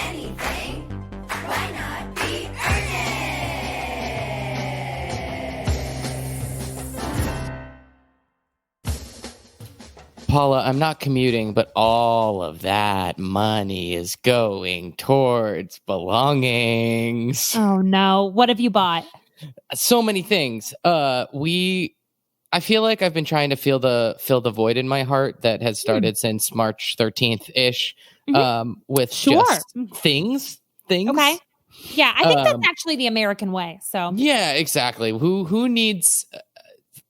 anything. Why not be earnest? Paula, I'm not commuting, but all of that money is going towards belongings. Oh no. What have you bought? So many things. I feel like I've been trying to fill the void in my heart that has started since March 13th ish. With just things. Okay. Yeah, I think that's actually the American way. So yeah, exactly. Who needs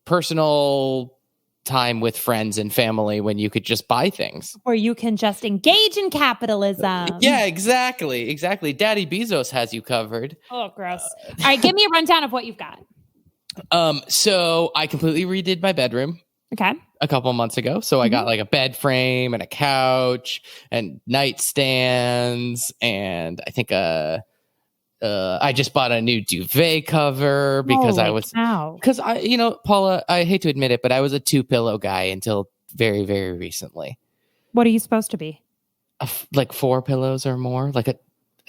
personal time with friends and family when you could just buy things? Or you can just engage in capitalism. Yeah, exactly. Daddy Bezos has you covered. Oh, gross. All right, give me a rundown of what you've got. So I completely redid my bedroom. Okay. A couple months ago. So I got like a bed frame and a couch and nightstands, and I think I just bought a new duvet cover because Paula, I hate to admit it, but I was a 2-pillow guy until very, very recently. What are you supposed to be? Like 4 pillows or more.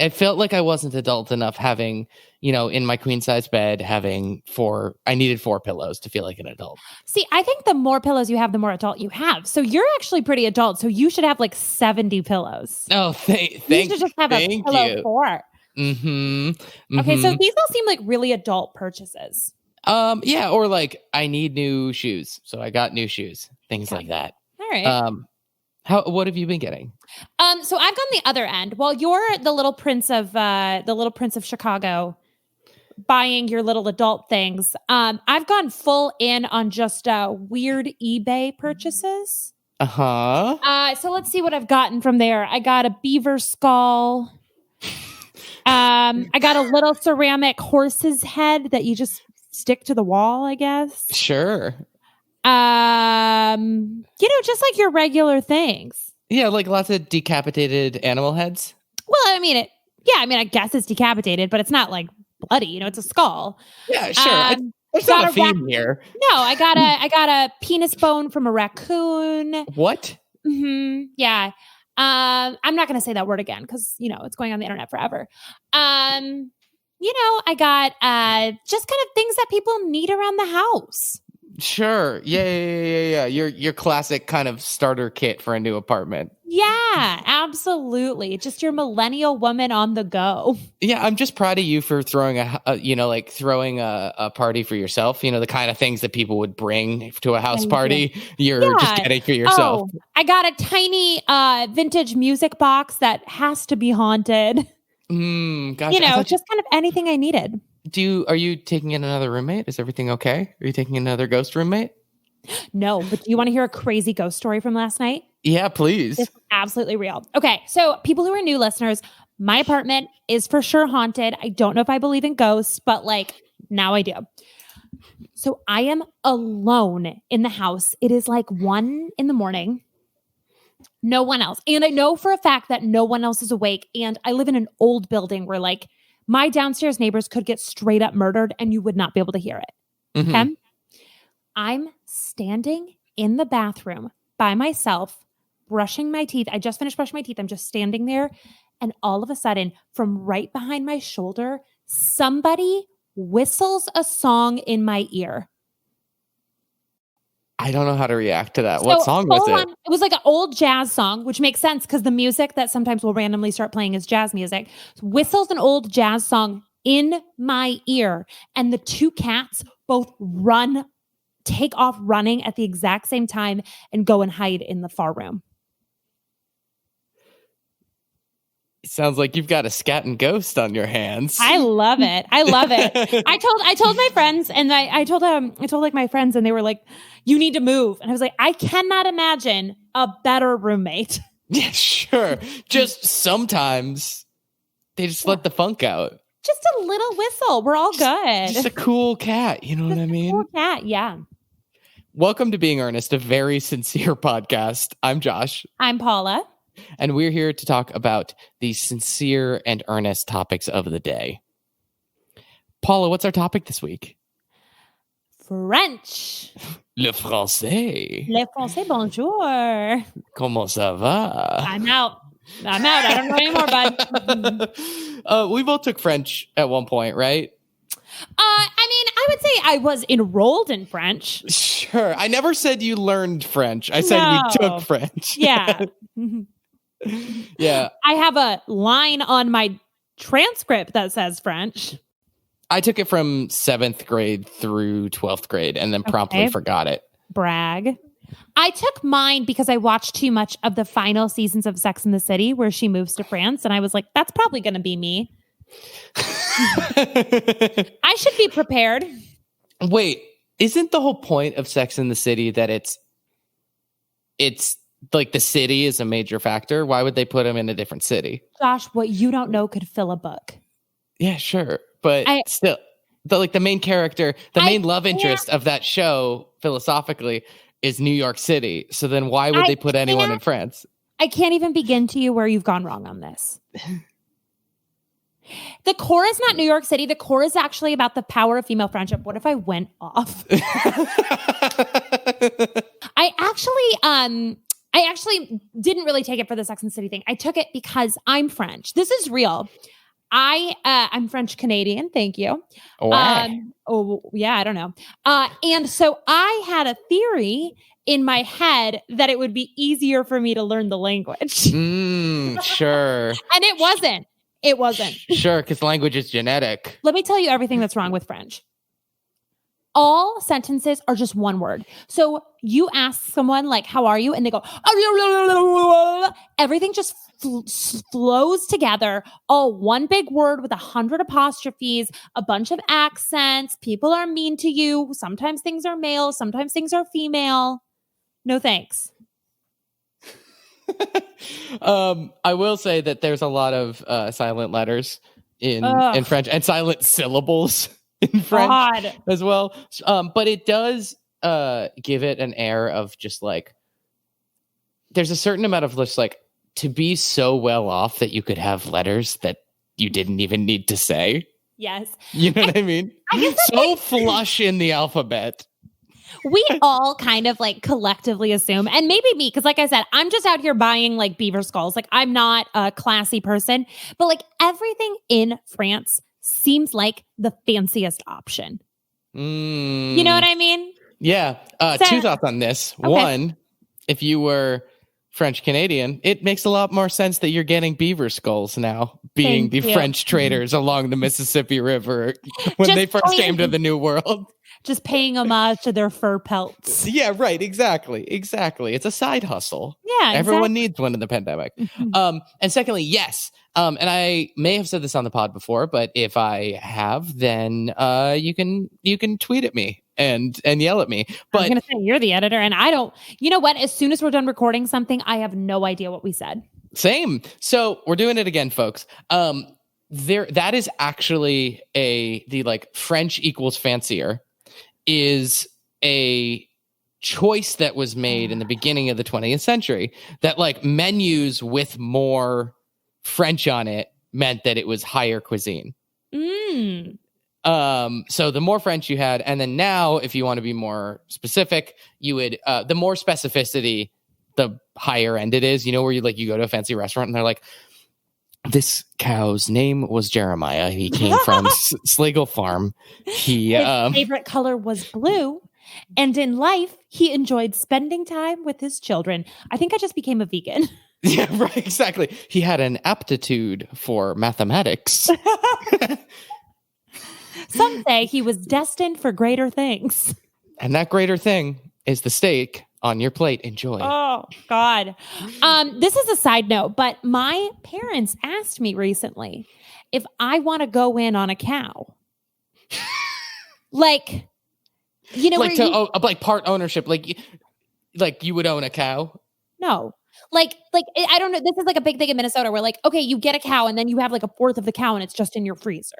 It felt like I wasn't adult enough having, in my queen size bed, having 4. I needed 4 pillows to feel like an adult. See, I think the more pillows you have, the more adult you have. So you're actually pretty adult. So you should have like 70 pillows. Oh, you should just have a pillow 4. Okay, so these all seem like really adult purchases. Yeah, or like I need new shoes, so I got new shoes, things like that. All right. What have you been getting? So I've gone the other end. While you're the little prince of Chicago, buying your little adult things, I've gone full in on just weird eBay purchases. So let's see what I've gotten from there. I got a beaver skull. I got a little ceramic horse's head that you just stick to the wall, I guess. Sure. Just like your regular things. Yeah, like lots of decapitated animal heads. Well, I guess it's decapitated, but it's not like bloody. It's a skull. Yeah, sure. There's not a theme here. No, I got a penis bone from a raccoon. What? Yeah. I'm not going to say that word again because, it's going on the internet forever. I got just kind of things that people need around the house. Sure. Yeah. Your classic kind of starter kit for a new apartment. Yeah, absolutely. Just your millennial woman on the go. Yeah, I'm just proud of you for throwing a party for yourself. The kind of things that people would bring to a house party. You're just getting for yourself. Oh, I got a tiny vintage music box that has to be haunted. Gotcha. Just kind of anything I needed. Are you taking in another roommate? Is everything okay? Are you taking another ghost roommate? No, but do you want to hear a crazy ghost story from last night? Yeah, please. It's absolutely real. Okay, so people who are new listeners, my apartment is for sure haunted. I don't know if I believe in ghosts, but now I do. So I am alone in the house. It is 1 a.m. No one else. And I know for a fact that no one else is awake. And I live in an old building where my downstairs neighbors could get straight up murdered and you would not be able to hear it. Okay. I'm standing in the bathroom by myself, brushing my teeth. I just finished brushing my teeth. I'm just standing there. And all of a sudden, from right behind my shoulder, somebody whistles a song in my ear. I don't know how to react to that. What song was it? It was like an old jazz song, which makes sense because the music that sometimes will randomly start playing is jazz music. Whistles an old jazz song in my ear. And the 2 cats both take off running at the exact same time and go and hide in the far room. It sounds like you've got a scatting ghost on your hands. I love it. I told my friends, and I told my friends, and they were like, "You need to move." And I was like, "I cannot imagine a better roommate." Yeah, sure. Just sometimes they just let the funk out. Just a little whistle. We're all good. Just a cool cat. You know what I mean? Cool cat. Yeah. Welcome to Being Earnest, a very sincere podcast. I'm Josh. I'm Paula. And we're here to talk about the sincere and earnest topics of the day. Paula, what's our topic this week? French. Le français. Le français, bonjour. Comment ça va? I'm out. I'm out. I don't know anymore, bud. We both took French at one point, right? I mean, I would say I was enrolled in French. Sure. I never said you learned French. I said we took French. Yeah. Yeah. I have a line on my transcript that says French. I took it from 7th grade through 12th grade and then promptly forgot it. Brag. I took mine because I watched too much of the final seasons of Sex and the City where she moves to France. And I was like, that's probably going to be me. I should be prepared. Wait, isn't the whole point of Sex and the City that it's like the city is a major factor? Why would they put him in a different city? Josh, what you don't know could fill a book. Yeah, sure. But still, the main character, the main love interest of that show, philosophically, is New York City. So then why would they put anyone in France? I can't even begin to you where you've gone wrong on this. The core is not New York City. The core is actually about the power of female friendship. What if I went off? I actually didn't really take it for the Sex and the City thing. I took it because I'm French. This is real. I'm French Canadian. Thank you. Why? I don't know. And so I had a theory in my head that it would be easier for me to learn the language. Sure. And it wasn't. It wasn't. Sure, because language is genetic. Let me tell you everything that's wrong with French. All sentences are just one word. So you ask someone like, how are you? And they go, everything just flows together. All one big word with 100 apostrophes, a bunch of accents. People are mean to you. Sometimes things are male. Sometimes things are female. No thanks. I will say that there's a lot of silent letters in French and silent syllables in French as well. But it does give it an air of just like, there's a certain amount of just like, to be so well off that you could have letters that you didn't even need to say. Yes. You know what I mean? So flush in the alphabet. We all kind of like collectively assume, and maybe me, because like I said, I'm just out here buying like beaver skulls. Like I'm not a classy person, but like everything in France seems like the fanciest option. You know what I mean? Yeah. Two thoughts on this. Okay. One, if you were French Canadian, it makes a lot more sense that you're getting beaver skulls now, being the French traders along the Mississippi River when they first came to the New World. Just paying homage to their fur pelts. Yeah, right. Exactly. It's a side hustle. Yeah, everyone needs one in the pandemic. And secondly, yes. And I may have said this on the pod before, but if I have, then you can tweet at me and yell at me. But I'm gonna say you're the editor, and I don't. You know what? As soon as we're done recording something, I have no idea what we said. Same. So we're doing it again, folks. That is actually the like French equals fancier is a choice that was made in the beginning of the 20th century, that like menus with more French on it meant that it was higher cuisine. So the more French you had, and then now if you want to be more specific, you would the more specificity, the higher end it is. You know, where you go to a fancy restaurant and they're like, this cow's name was Jeremiah. He came from Schlegel Farm. His favorite color was blue. And in life, he enjoyed spending time with his children. I think I just became a vegan. Yeah, right. Exactly. He had an aptitude for mathematics. Some say he was destined for greater things. And that greater thing is the steak on your plate. Enjoy. Oh, God. This is a side note, but my parents asked me recently if I want to go in on a cow. Like, you know, like part ownership, like you would own a cow. No, like I don't know. This is like a big thing in Minnesota where like, okay, you get a cow and then you have like a fourth of the cow and it's just in your freezer.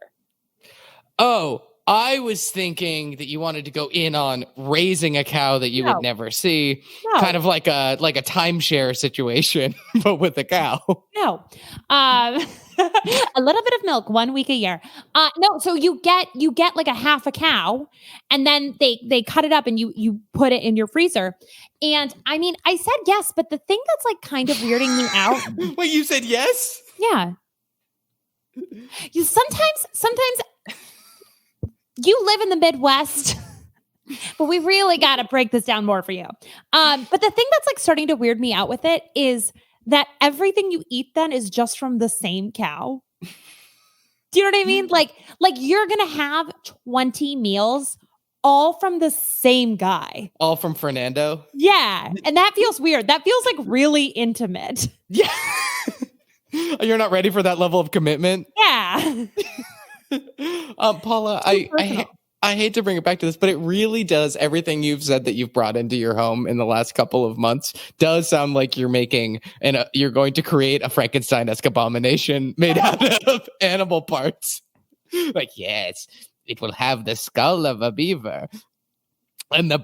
Oh, I was thinking that you wanted to go in on raising a cow that you No. would never see, No. kind of like a timeshare situation, but with a cow. No. A little bit of milk 1 week a year. No, so you get like a half a cow, and then they cut it up and you put it in your freezer. And I mean, I said yes, but the thing that's like kind of weirding me out. Wait, you said yes? Yeah. You sometimes you live in the Midwest. But we really got to break this down more for you. But the thing that's like starting to weird me out with it is that everything you eat then is just from the same cow. Do you know what I mean? Like you're going to have 20 meals all from the same guy. All from Fernando? Yeah. And that feels weird. That feels like really intimate. Yeah. You're not ready for that level of commitment? Yeah. Paula, I hate to bring it back to this, but it really does. Everything you've said that you've brought into your home in the last couple of months does sound like you're making you're going to create a Frankenstein-esque abomination made out of animal parts. Like, yes, it will have the skull of a beaver and the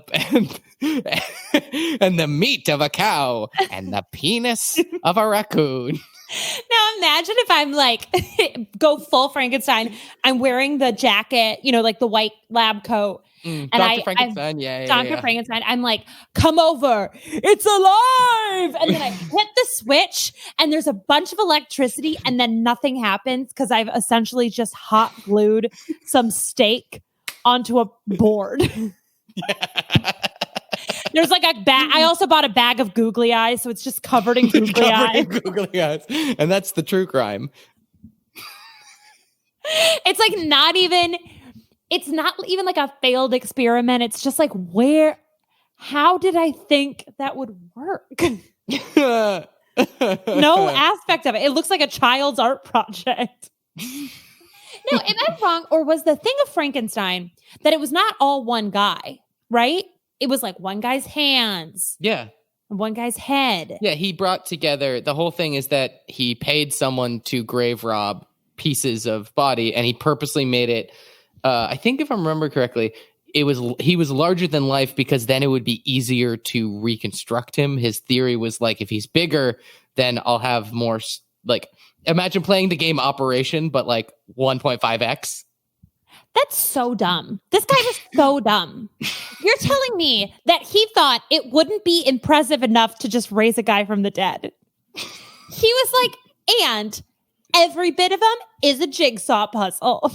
and the meat of a cow and the penis of a raccoon. Now imagine if I'm like, go full Frankenstein. I'm wearing the jacket, like the white lab coat. And Dr. Frankenstein, Dr. Frankenstein. I'm like, come over. It's alive. And then I hit the switch and there's a bunch of electricity and then nothing happens because I've essentially just hot glued some steak onto a board. There's like a bag. I also bought a bag of googly eyes, so it's just covered in googly eyes. Googly eyes. And that's the true crime. It's like it's not even like a failed experiment. It's just like, how did I think that would work? No aspect of it. It looks like a child's art project. No, am I wrong? Or was the thing of Frankenstein that it was not all one guy, right? It was like one guy's hands. Yeah. And one guy's head. Yeah, he brought together, the whole thing is that he paid someone to grave rob pieces of body, and he purposely made it, I think if I remember correctly, he was larger than life because then it would be easier to reconstruct him. His theory was like, if he's bigger, then I'll have more, like, imagine playing the game Operation, but like 1.5x. That's so dumb. This guy was so dumb. You're telling me that he thought it wouldn't be impressive enough to just raise a guy from the dead. He was like, and every bit of him is a jigsaw puzzle.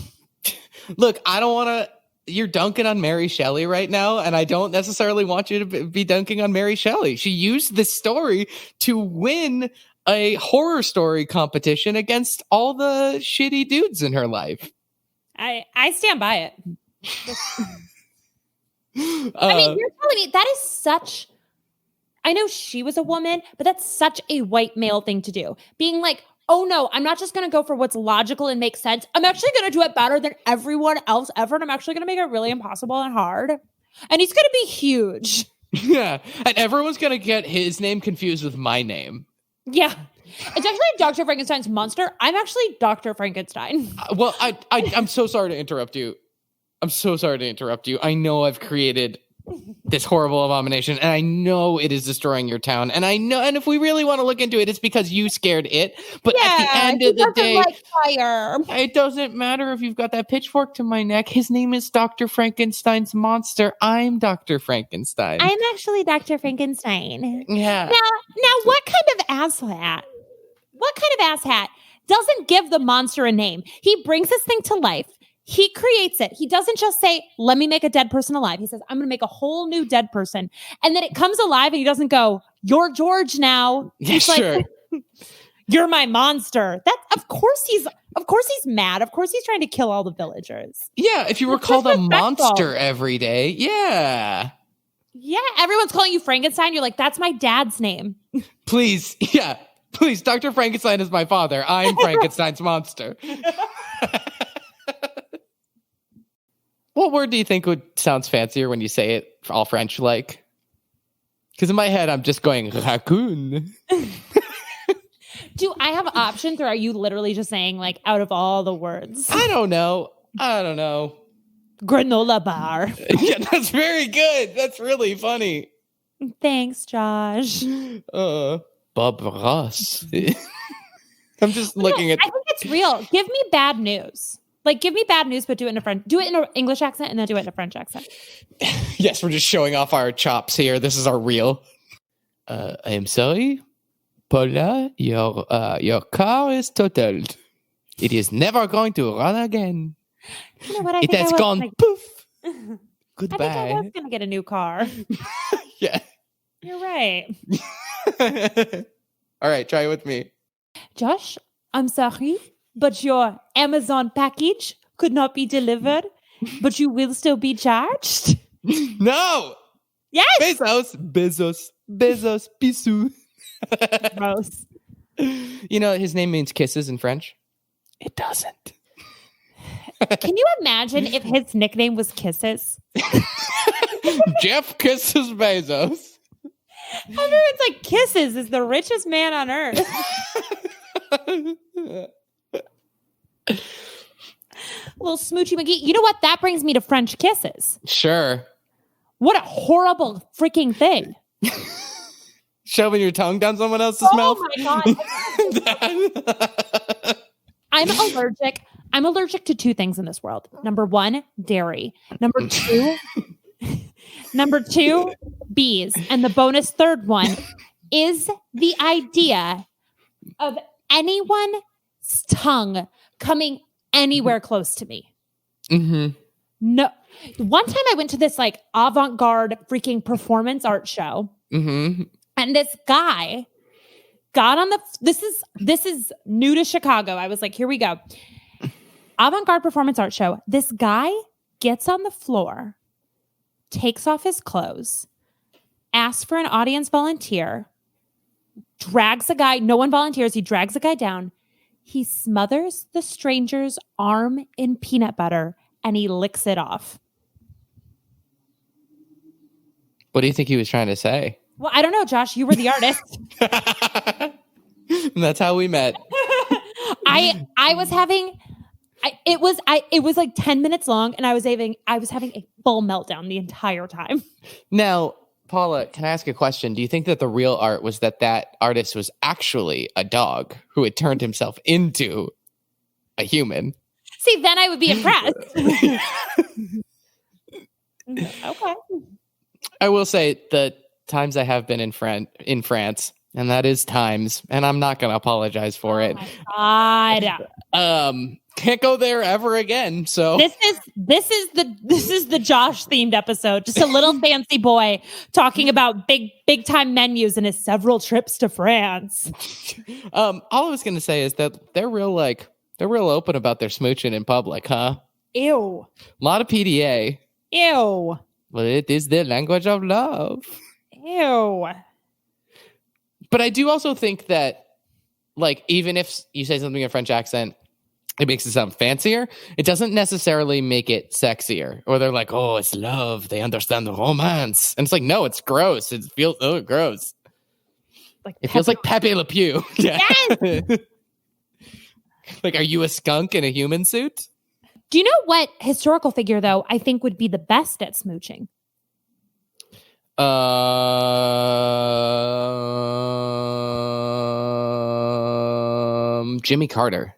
Look, I don't want to, you're dunking on Mary Shelley right now, and I don't necessarily want you to be dunking on Mary Shelley. She used this story to win a horror story competition against all the shitty dudes in her life. I stand by it. I mean, you're telling me that is such, I know she was a woman, but that's such a white male thing to do. Being like, oh no, I'm not just going to go for what's logical and makes sense. I'm actually going to do it better than everyone else ever. And I'm actually going to make it really impossible and hard. And he's going to be huge. Yeah. And everyone's going to get his name confused with my name. Yeah. It's actually Dr. Frankenstein's monster. I'm actually Dr. Frankenstein. Well, I'm so sorry to interrupt you. I know I've created this horrible abomination, and I know it is destroying your town. And I know, and if we really want to look into it, it's because you scared it. But at the end of the day, like fire. It doesn't matter if you've got that pitchfork to my neck. His name is Dr. Frankenstein's monster. I'm Dr. Frankenstein. I'm actually Dr. Frankenstein. Yeah. Now, what kind of asshat? What kind of asshat doesn't give the monster a name? He brings this thing to life. He creates it. He doesn't just say, let me make a dead person alive. He says, I'm going to make a whole new dead person. And then it comes alive and he doesn't go, you're George now. Yeah, sure. Like, you're my monster. Of course he's mad. Of course he's trying to kill all the villagers. Yeah, if you were called a monster every day. Yeah. Yeah, everyone's calling you Frankenstein. You're like, that's my dad's name. Please, yeah. Please, Dr. Frankenstein is my father. I'm Frankenstein's monster. What word do you think sounds fancier when you say it all French-like? Because in my head, I'm just going, raccoon. Do I have options, or are you literally just saying, like, out of all the words? I don't know. granola bar. Yeah, that's very good. That's really funny. Thanks, Josh. Bob Ross. I'm just looking at. I think it's real. Give me bad news. Like, give me bad news, but do it in an English accent and then do it in a French accent. Yes, we're just showing off our chops here. This is our reel. I am sorry, Paula. Your car is totaled. It is never going to run again. You know what? It has gone poof. Goodbye. I think I was going to get a new car. Yeah. You're right. All right, try it with me. Josh, I'm sorry, but your Amazon package could not be delivered, but you will still be charged. No. Yes. Bezos, Pisu. Gross. You know, his name means kisses in French. It doesn't. Can you imagine if his nickname was Kisses? Jeff Kisses Bezos. Everyone's like, Kisses is the richest man on earth. Little Smoochy McGee. You know what? That brings me to French kisses. Sure. What a horrible freaking thing. Shoving your tongue down someone else's mouth? Oh my God. I'm allergic to two things in this world. Number one, dairy. Number two, bees. And the bonus third one is the idea of anyone's tongue coming anywhere close to me. Mm-hmm. No. One time I went to this like avant-garde freaking performance art show. Mm-hmm. And this guy got on this is new to Chicago. I was like, here we go. Avant-garde performance art show. This guy gets on the floor, takes off his clothes, asks for an audience volunteer, drags a guy. No one volunteers. He drags a guy down. He smothers the stranger's arm in peanut butter and he licks it off. What do you think he was trying to say? Well, I don't know, Josh. You were the artist. That's how we met. It was like 10 minutes long and I was having a full meltdown the entire time. Now, Paula, can I ask a question? Do you think that the real art was that artist was actually a dog who had turned himself into a human? See, then I would be impressed. Okay. I will say the times I have been in France, and that is times, and I'm not going to apologize for it. My God. Can't go there ever again. So this is the Josh themed episode. Just a little fancy boy talking about big time menus and his several trips to France. All I was going to say is that they're real open about their smooching in public, huh? Ew. A lot of PDA. Ew. But it is the language of love. Ew. But I do also think that, like, even if you say something in a French accent, it makes it sound fancier. It doesn't necessarily make it sexier. Or they're like, oh, it's love. They understand the romance. And it's like, no, it's gross. It feels gross. Like it feels like Pepe Le Pew. Yeah. Yes! Like, are you a skunk in a human suit? Do you know what historical figure, though, I think would be the best at smooching? Jimmy Carter.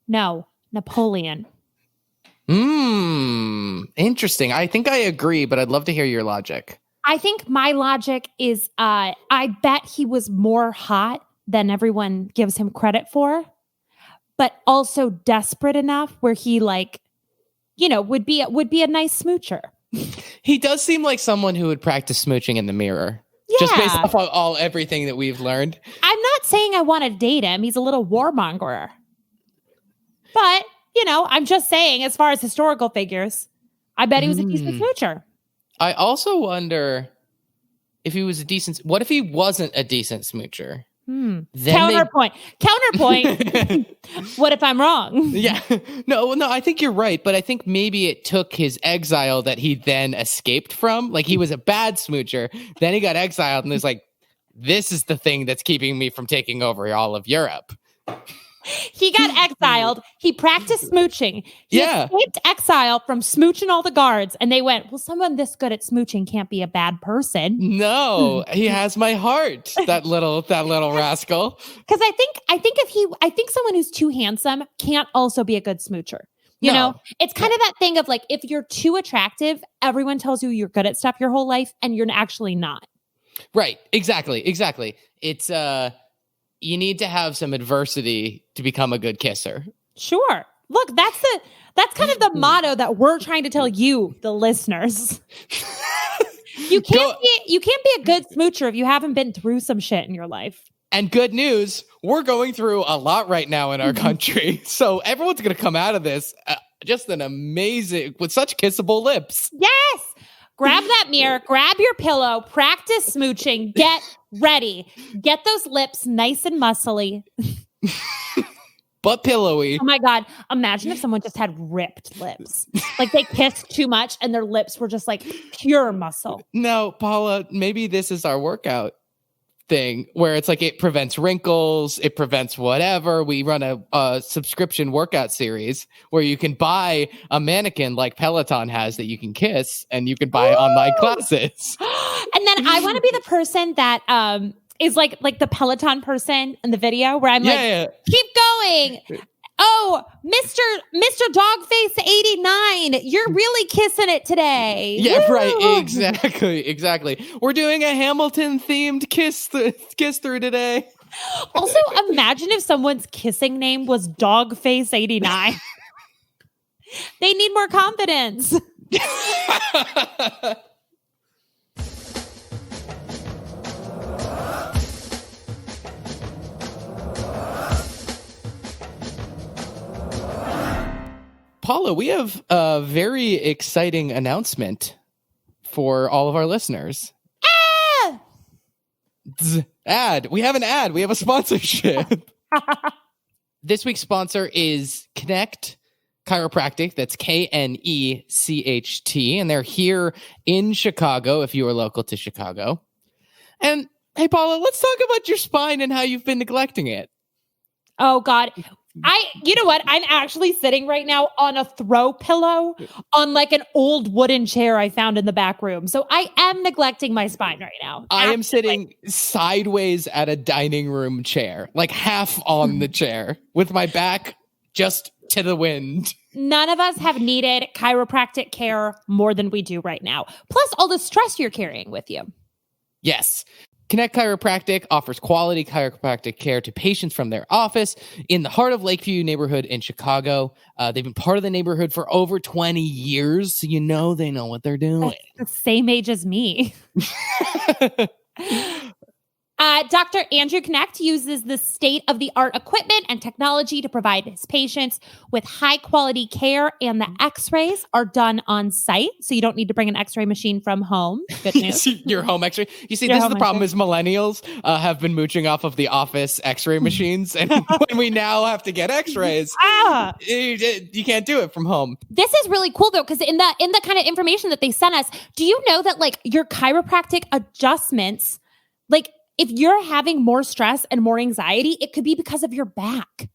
No, Napoleon. Interesting. I think I agree, but I'd love to hear your logic. I think my logic is I bet he was more hot than everyone gives him credit for, but also desperate enough where he would be a nice smoocher. He does seem like someone who would practice smooching in the mirror. Yeah. Just based off of everything that we've learned. I'm not saying I want to date him. He's a little warmonger. But, I'm just saying, as far as historical figures, I bet he was a decent smoocher. I also wonder if he was what if he wasn't a decent smoocher? Counterpoint. What if I'm wrong? Yeah. No, I think you're right. But I think maybe it took his exile that he then escaped from. Like, he was a bad smoocher. Then he got exiled and there's like, this is the thing that's keeping me from taking over all of Europe. He got exiled. He practiced smooching. He Yeah. escaped exile from smooching all the guards. And they went, well, someone this good at smooching can't be a bad person. No, he has my heart. That little rascal. Because I think someone who's too handsome can't also be a good smoocher. You know, it's kind of that thing of like, if you're too attractive, everyone tells you you're good at stuff your whole life and you're actually not. Right. Exactly. It's you need to have some adversity to become a good kisser. Sure. Look, that's kind of the motto that we're trying to tell you, the listeners. You can't be a good smoocher if you haven't been through some shit in your life. And good news, we're going through a lot right now in our country. So everyone's going to come out of this just an amazing, with such kissable lips. Yes. Grab that mirror, grab your pillow, practice smooching, get ready. Get those lips nice and muscly. But pillowy. Oh my God. Imagine if someone just had ripped lips. Like they kissed too much and their lips were just like pure muscle. No, Paula, maybe this is our workout thing where it's like it prevents wrinkles, it prevents whatever. We run a subscription workout series where you can buy a mannequin like Peloton has that you can kiss, and you can buy online classes. And then I want to be the person that is like the Peloton person in the video where I'm keep going. Oh, Mr. Dogface 89, you're really kissing it today. Yeah, Woo! right. Exactly. We're doing a Hamilton themed kiss through today. Also, imagine if someone's kissing name was Dogface 89. They need more confidence. Paula, we have a very exciting announcement for all of our listeners. Ad. We have an ad. We have a sponsorship. This week's sponsor is Connect Chiropractic. That's KNECHT. And they're here in Chicago, if you are local to Chicago. And hey, Paula, let's talk about your spine and how you've been neglecting it. Oh, God. You know what? I'm actually sitting right now on a throw pillow on like an old wooden chair I found in the back room. So I am neglecting my spine right now. I am sitting sideways at a dining room chair, like half on the chair with my back just to the wind. None of us have needed chiropractic care more than we do right now. Plus all the stress you're carrying with you. Yes. Connect Chiropractic offers quality chiropractic care to patients from their office in the heart of Lakeview neighborhood in Chicago. They've been part of the neighborhood for over 20 years, so they know what they're doing. That's the same age as me. Dr. Andrew Connect uses the state-of-the-art equipment and technology to provide his patients with high-quality care, and the x-rays are done on site, so you don't need to bring an x-ray machine from home. Good news. Your home x-ray. You see, this is the problem is millennials have been mooching off of the office x-ray machines, and when we now have to get x-rays, you can't do it from home. This is really cool, though, because in the kind of information that they sent us, do you know that, like, your chiropractic adjustments, like, if you're having more stress and more anxiety, it could be because of your back.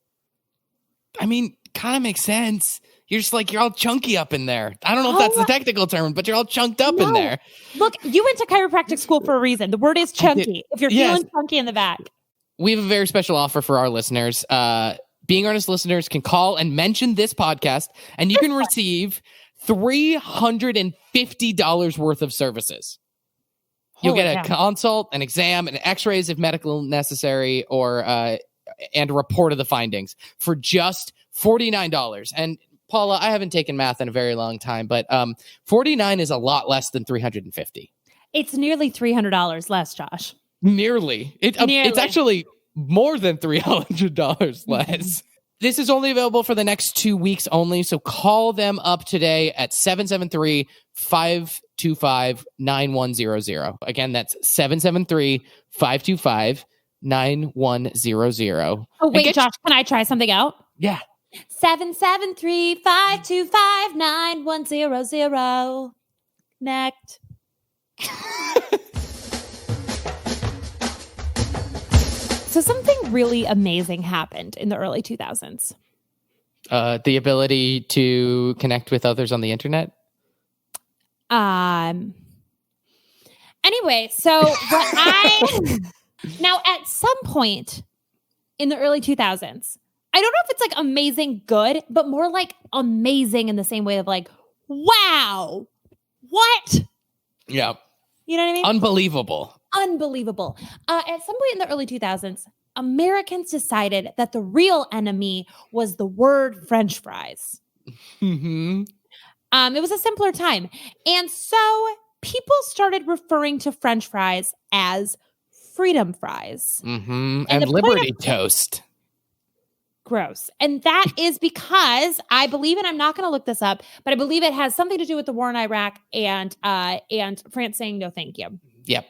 I mean, kind of makes sense. You're all chunky up in there. I don't know if that's the technical term, but you're all chunked up in there. Look, you went to chiropractic school for a reason. The word is chunky. If you're feeling chunky in the back. We have a very special offer for our listeners. Being Earnest listeners can call and mention this podcast, and you can receive $350 worth of services. You'll get a consult, an exam, and x-rays if medical necessary, or and a report of the findings for just $49. And Paula, I haven't taken math in a very long time, but $49 is a lot less than $350. It's nearly $300 less, Josh. Nearly. It's actually more than $300 less. This is only available for the next 2 weeks only, so call them up today at 773-525-9100. Again, that's 773-525-9100. Oh, wait, Josh, can I try something out? Yeah. 773-525-9100. Connect. So So something really amazing happened in the early 2000s. The ability to connect with others on the internet. Anyway, so now at some point in the early 2000s, I don't know if it's like amazing good, but more like amazing in the same way of like, wow, what? Yeah. You know what I mean? Unbelievable. Unbelievable. At some point in the early 2000s, Americans decided that the real enemy was the word French fries. Mm-hmm. It was a simpler time. And so people started referring to French fries as freedom fries. Mm-hmm. And Liberty Toast. Gross. And that is because I believe, and I'm not going to look this up, but I believe it has something to do with the war in Iraq and France saying no thank you. Yep.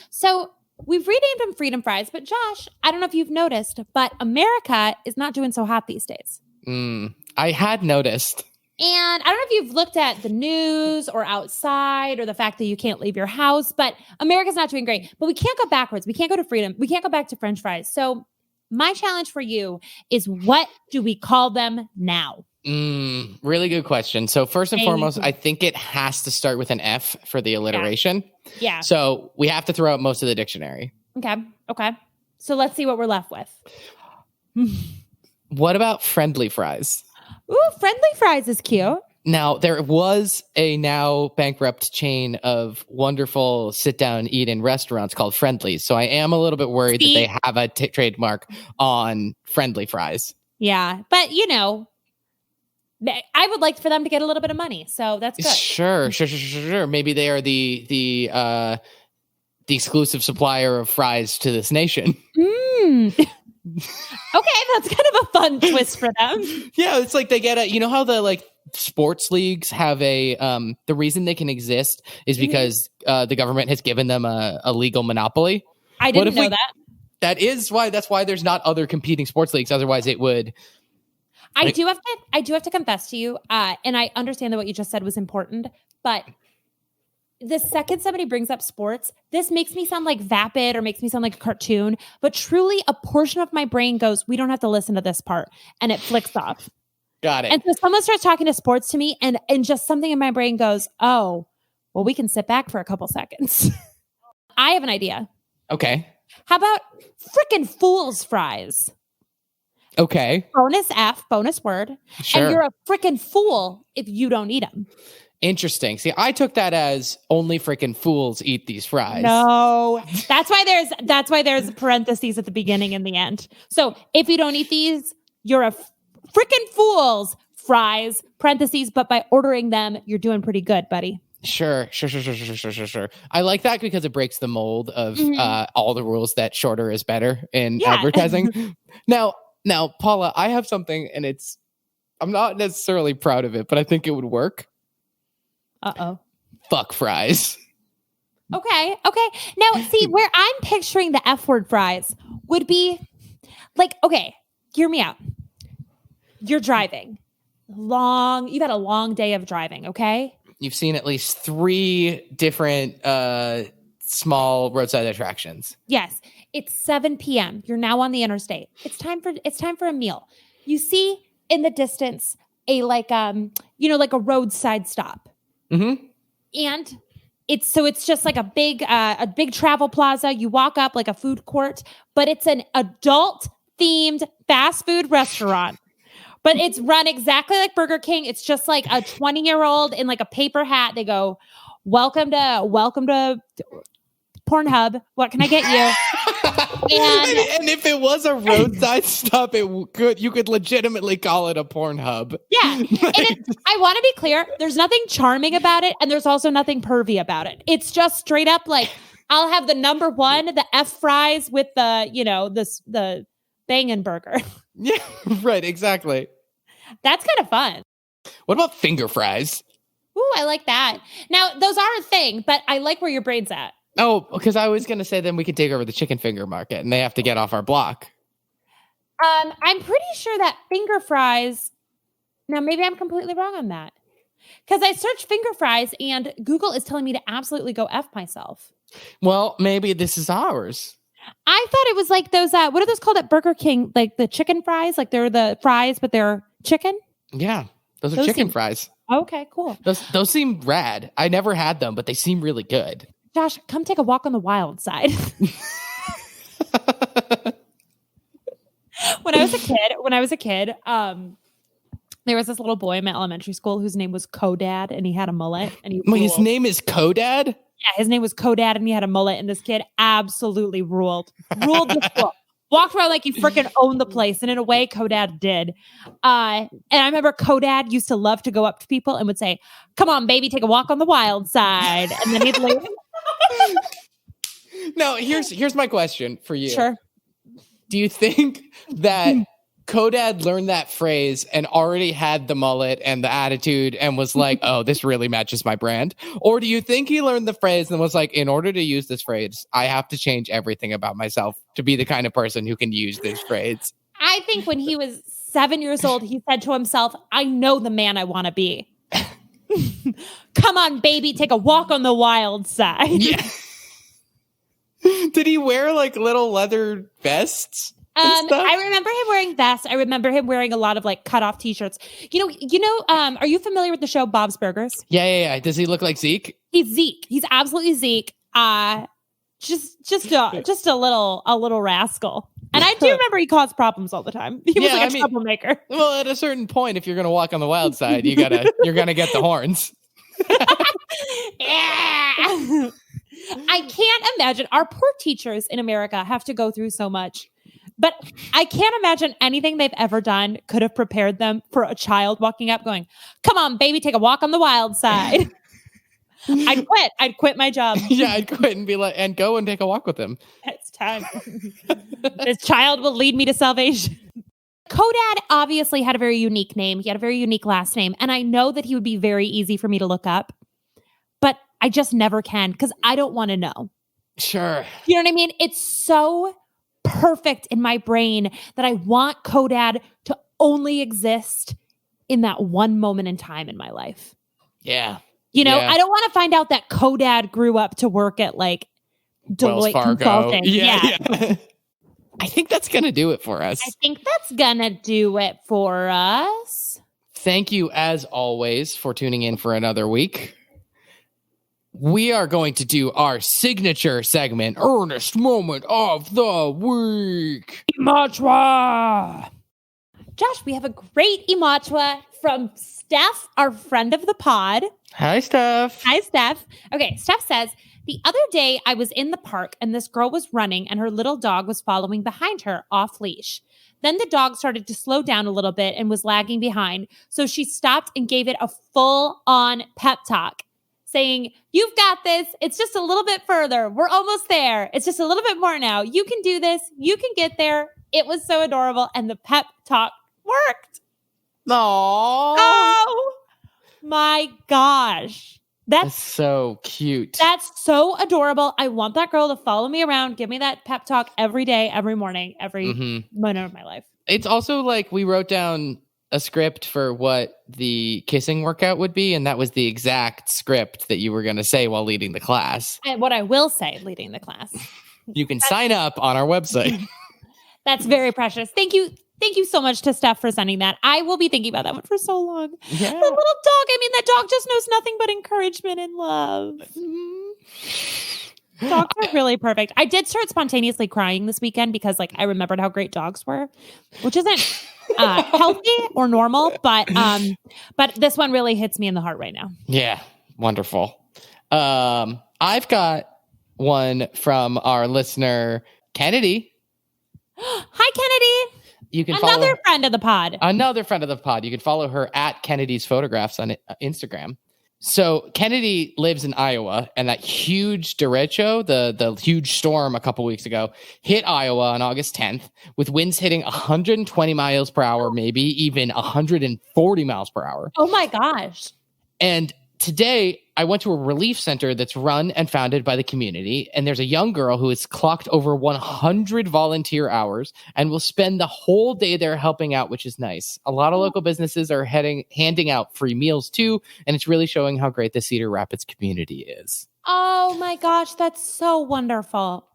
So we've renamed them freedom fries, but Josh, I don't know if you've noticed, but America is not doing so hot these days. I had noticed. And I don't know if you've looked at the news or outside or the fact that you can't leave your house, but America's not doing great. But we can't go backwards. We can't go to freedom. We can't go back to French fries. So my challenge for you is, what do we call them now? Really good question. So first and foremost, I think it has to start with an F for the alliteration. Yeah. So we have to throw out most of the dictionary. Okay. So let's see what we're left with. What about friendly fries? Ooh, friendly fries is cute. Now, there was a now bankrupt chain of wonderful sit-down eat-in restaurants called Friendly's. So I am a little bit worried that they have a trademark on friendly fries. Yeah, but you know, I would like for them to get a little bit of money. So that's good. Sure. Maybe they are the exclusive supplier of fries to this nation. Okay, that's kind of a fun twist for them. Yeah, it's like they get you know how the like sports leagues have a the reason they can exist is because the government has given them a legal monopoly. I didn't know that. That's why there's not other competing sports leagues. Otherwise it would. I do have to confess to you, and I understand that what you just said was important, but the second somebody brings up sports, this makes me sound like vapid or makes me sound like a cartoon, but truly a portion of my brain goes, we don't have to listen to this part, and it flicks off. Got it. And so someone starts talking to sports to me, and just something in my brain goes, oh, well, we can sit back for a couple seconds. I have an idea. Okay. How about frickin' fool's fries? Okay. Bonus F, bonus word. Sure. And you're a frickin' fool if you don't eat them. Interesting. See, I took that as only freaking fools eat these fries. No, that's why there's parentheses at the beginning and the end. So if you don't eat these, you're a freaking fool's fries, parentheses, but by ordering them, you're doing pretty good, buddy. Sure. I like that because it breaks the mold of all the rules that shorter is better in advertising. Now, Paula, I have something, and I'm not necessarily proud of it, but I think it would work. Uh-oh. Fuck fries. Okay. Now, see, where I'm picturing the F word fries would be like, okay, hear me out. You're driving. You've had a long day of driving, okay? You've seen at least 3 different small roadside attractions. Yes. It's 7 p.m. You're now on the interstate. It's time for a meal. You see in the distance a like a roadside stop. Mm-hmm. And it's just like a big travel plaza. You walk up like a food court, but it's an adult themed fast food restaurant. But it's run exactly like Burger King. It's just like a 20-year-old in like a paper hat. They go, welcome to Pornhub. What can I get you? And if it was a roadside stop, you could legitimately call it a Pornhub. Yeah. And I want to be clear. There's nothing charming about it. And there's also nothing pervy about it. It's just straight up like, I'll have the number 1, the F fries with the bangin' burger. Yeah, right. Exactly. That's kind of fun. What about finger fries? Ooh, I like that. Now, those are a thing, but I like where your brain's at. Oh, because I was going to say then we could take over the chicken finger market and they have to get off our block. I'm pretty sure that finger fries, now maybe I'm completely wrong on that. Because I searched finger fries and Google is telling me to absolutely go F myself. Well, maybe this is ours. I thought it was like those, what are those called at Burger King? Like the chicken fries? Like they're the fries, but they're chicken? Yeah. Those are Those chicken seem- fries. Okay, cool. Those seem rad. I never had them, but they seem really good. Josh, come take a walk on the wild side. When I was a kid, there was this little boy in my elementary school whose name was Kodad, and he had a mullet. And he Wait, his ruled. name is Kodad? Yeah, his name was Kodad, and he had a mullet. And this kid absolutely ruled the school. Walked around like he freaking owned the place, and in a way, Kodad did. And I remember Kodad used to love to go up to people and would say, "Come on, baby, take a walk on the wild side," and then he'd leave. No, here's my question for you. Sure. Do you think that Kodad learned that phrase and already had the mullet and the attitude and was like, oh, this really matches my brand? Or do you think he learned the phrase and was like, in order to use this phrase, I have to change everything about myself to be the kind of person who can use this phrase? I think when he was 7 years old, he said to himself, I know the man I want to be. Come on, baby, take a walk on the wild side. Yeah. Did he wear like little leather vests? I remember him wearing vests. I remember him wearing a lot of like cut off t-shirts. Are you familiar with the show Bob's Burgers? Yeah. Does he look like Zeke? He's Zeke. He's absolutely Zeke. Just a little rascal. And I do remember he caused problems all the time. He was like a troublemaker. Well, at a certain point, if you're going to walk on the wild side, you're going to get the horns. Yeah. I can't imagine. Our poor teachers in America have to go through so much. But I can't imagine anything they've ever done could have prepared them for a child walking up going, come on, baby, take a walk on the wild side. I'd quit. I'd quit my job. Yeah, I'd quit and be like, and go and take a walk with him. It's time. This child will lead me to salvation. Kodad obviously had a very unique name. He had a very unique last name. And I know that he would be very easy for me to look up. But I just never can because I don't want to know. Sure. You know what I mean? It's so perfect in my brain that I want Kodad to only exist in that one moment in time in my life. Yeah. You know, I don't want to find out that Kodad grew up to work at like Deloitte Consulting. Yeah. I think that's going to do it for us. I think that's going to do it for us. Thank you, as always, for tuning in for another week. We are going to do our signature segment, Earnest Moment of the Week. Imachwa. Josh, we have a great Imachwa from Steph, our friend of the pod. Hi, Steph. Hi, Steph. Okay, Steph says, the other day I was in the park and this girl was running and her little dog was following behind her off leash. Then the dog started to slow down a little bit and was lagging behind. So she stopped and gave it a full-on pep talk, saying, you've got this. It's just a little bit further. We're almost there. It's just a little bit more now. You can do this. You can get there. It was so adorable. And the pep talk worked. Aww. Oh my gosh. That's so cute. That's so adorable. I want that girl to follow me around, give me that pep talk every day, every morning, every moment of my life. It's also like we wrote down a script for what the kissing workout would be, and that was the exact script that you were going to say while leading the class. And what I will say leading the class. You can sign up on our website. That's very precious. Thank you. Thank you so much to Steph for sending that. I will be thinking about that one for so long. Yeah. The little dog. I mean, that dog just knows nothing but encouragement and love. Dogs are really perfect. I did start spontaneously crying this weekend because like I remembered how great dogs were, which isn't healthy or normal, but this one really hits me in the heart right now. Yeah. Wonderful. I've got one from our listener, Kennedy. Hi, Kennedy. You can Another friend of the pod. Another friend of the pod. You can follow her at Kennedy's Photographs on Instagram. So Kennedy lives in Iowa, and that huge derecho, the huge storm a couple weeks ago, hit Iowa on August 10th with winds hitting 120 miles per hour, maybe even 140 miles per hour. Oh my gosh. And today, I went to a relief center that's run and founded by the community, and there's a young girl who has clocked over 100 volunteer hours and will spend the whole day there helping out, which is nice. A lot of local businesses are handing out free meals too, and it's really showing how great the Cedar Rapids community is. Oh my gosh, that's so wonderful.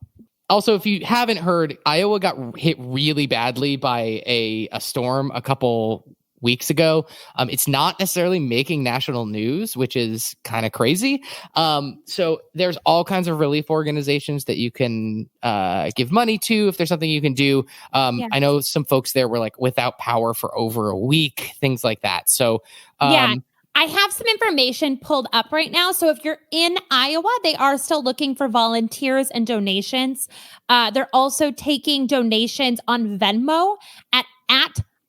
Also, if you haven't heard, Iowa got hit really badly by a storm a couple weeks ago. It's not necessarily making national news, which is kind of crazy. So there's all kinds of relief organizations that you can give money to if there's something you can do. I know some folks there were like without power for over a week, things like that. So I have some information pulled up right now. So if you're in Iowa, they are still looking for volunteers and donations. They're also taking donations on Venmo at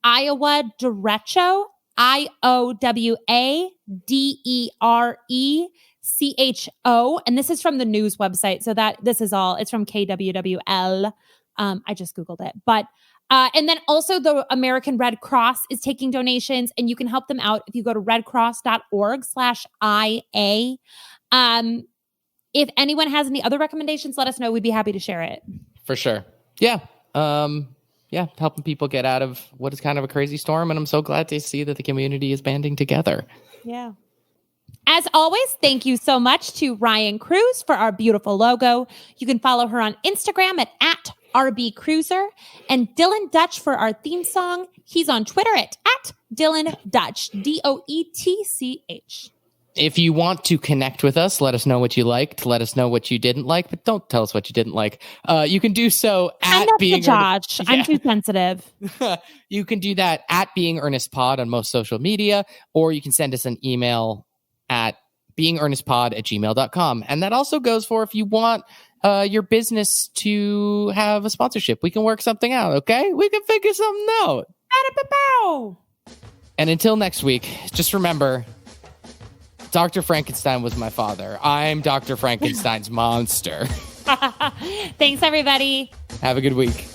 Iowa Derecho, IOWADERECHO. And this is from the news website. So it's from KWWL. I just Googled it. But and then also the American Red Cross is taking donations, and you can help them out if you go to redcross.org/IA. If anyone has any other recommendations, let us know. We'd be happy to share it. For sure. Yeah. Helping people get out of what is kind of a crazy storm. And I'm so glad to see that the community is banding together. Yeah. As always, thank you so much to Ryan Cruz for our beautiful logo. You can follow her on Instagram at @RBCruiser, and Dylan Dutch for our theme song. He's on Twitter at Dylan Dutch, DOETCH. If you want to connect with us, let us know what you liked. Let us know what you didn't like, but don't tell us what you didn't like. You can do so at Being Josh. I'm too sensitive. You can do that at Being Earnest Pod on most social media, or you can send us an email at beingearnestpod@gmail.com. And that also goes for if you want your business to have a sponsorship. We can work something out, okay? We can figure something out. And until next week, just remember, Dr. Frankenstein was my father. I'm Dr. Frankenstein's monster. Thanks, everybody. Have a good week.